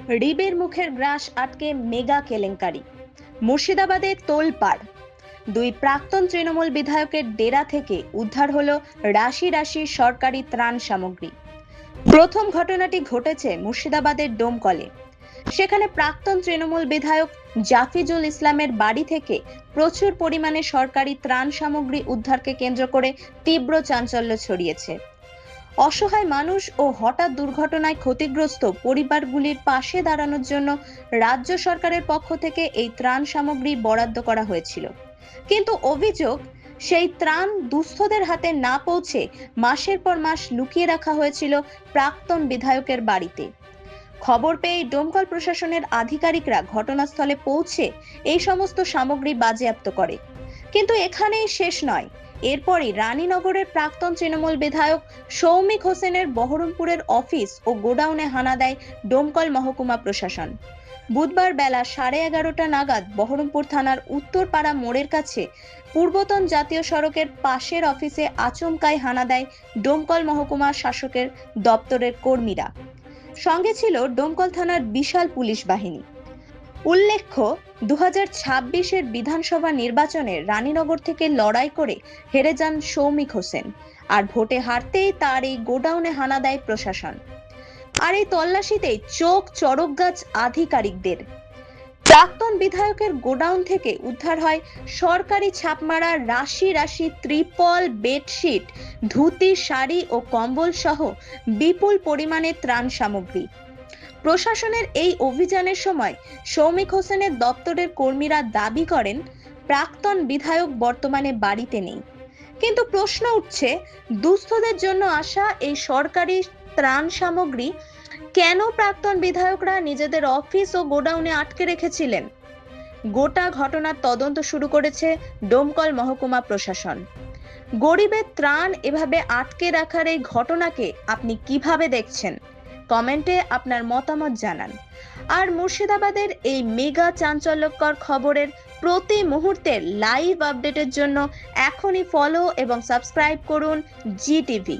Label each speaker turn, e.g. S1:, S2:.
S1: রিবের মুখের গ্রাস আটকে মেগা কেলেঙ্কারি। মুর্শিদাবাদে তোলপাড়। দুই প্রাক্তন তৃণমূল বিধায়কের ডেরা থেকে উদ্ধার হলো রাশি রাশি সরকারি ত্রাণ সামগ্রী। প্রথম ঘটনাটি ঘটেছে মুর্শিদাবাদের ডোমকলে। সেখানে প্রাক্তন তৃণমূল বিধায়ক জাফিজুল ইসলামের বাড়ি থেকে প্রচুর পরিমাণে সরকারি ত্রাণ সামগ্রী উদ্ধারকে কেন্দ্র করে তীব্র চাঞ্চল্য ছড়িয়েছে। অসহায় মানুষ ও হঠাৎ দুর্ঘটনায় ক্ষতিগ্রস্ত পরিবারগুলির পাশে দাঁড়ানোর জন্য রাজ্য সরকারের পক্ষ থেকে এই ত্রাণ সামগ্রী বরাদ্দ করা হয়েছিল। কিন্তু অভিযোগ, সেই ত্রাণ দুস্থদের হাতে না পৌঁছে মাসের পর মাস লুকিয়ে রাখা হয়েছিল প্রাক্তন বিধায়কের বাড়িতে। খবর পেয়ে ডোমকল প্রশাসনের আধিকারিকরা ঘটনাস্থলে পৌঁছে এই সমস্ত সামগ্রী বাজেয়াপ্ত করে। কিন্তু এখানেই শেষ নয়। এরপরই রানীনগরের প্রাক্তন তৃণমূল বিধায়ক সৌমিক হোসেনের বহরমপুরের অফিস ও গোডাউনে হানা দেয় ডোমকল মহকুমা প্রশাসন। বুধবার বেলা 11:30 নাগাদ বহরমপুর থানার উত্তরপাড়া মোড়ের কাছে পূর্বতন জাতীয় সড়কের পাশের অফিসে আচমকাই হানা দেয় ডোমকল মহকুমা শাসকের দপ্তরের কর্মীরা। সঙ্গে ছিল ডোমকল থানার বিশাল পুলিশ বাহিনী। উল্লেখ্য, 2026-এর বিধানসভা নির্বাচনে রানীনগর থেকে লড়াই করে হেরে যান সৌমিক হোসেন, আর ভোটে হারতেই তার এই গোডাউনে হানা দেয় প্রশাসন। আর এই তল্লাশিতেই চোখ চড়ক গাছ আধিকারিকদের। প্রাক্তন বিধায়কের গোডাউন থেকে উদ্ধার হয় সরকারি ছাপমারা রাশি রাশি ত্রিপল, বেডশিট, ধুতি, শাড়ি ও কম্বল সহ বিপুল পরিমাণে ত্রাণ সামগ্রী। প্রশাসনের এই অভিযানের সময় সৌমিক হোসেনের দপ্তরের কর্মীরা দাবি করেন প্রাক্তন বিধায়ক বর্তমানে বাড়িতে নেই। কিন্তু প্রশ্ন উঠছে, দুস্থদের জন্য আসা এই সরকারি ত্রাণ সামগ্রী কেন প্রাক্তন বিধায়করা নিজেদের অফিস ও গোডাউনে আটকে রেখেছিলেন? গোটা ঘটনার তদন্ত শুরু করেছে ডোমকল মহকুমা প্রশাসন। গরিবের ত্রাণ এভাবে আটকে রাখার এই ঘটনাকে আপনি কিভাবে দেখছেন? কমেন্টে আপনার মতামত জানান। আর মুর্শিদাবাদের এই মেগা চাঞ্চল্যকর খবরের প্রতি মুহূর্তের লাইভ আপডেটের জন্য এখনই ফলো এবং সাবস্ক্রাইব করুন জি টিভি।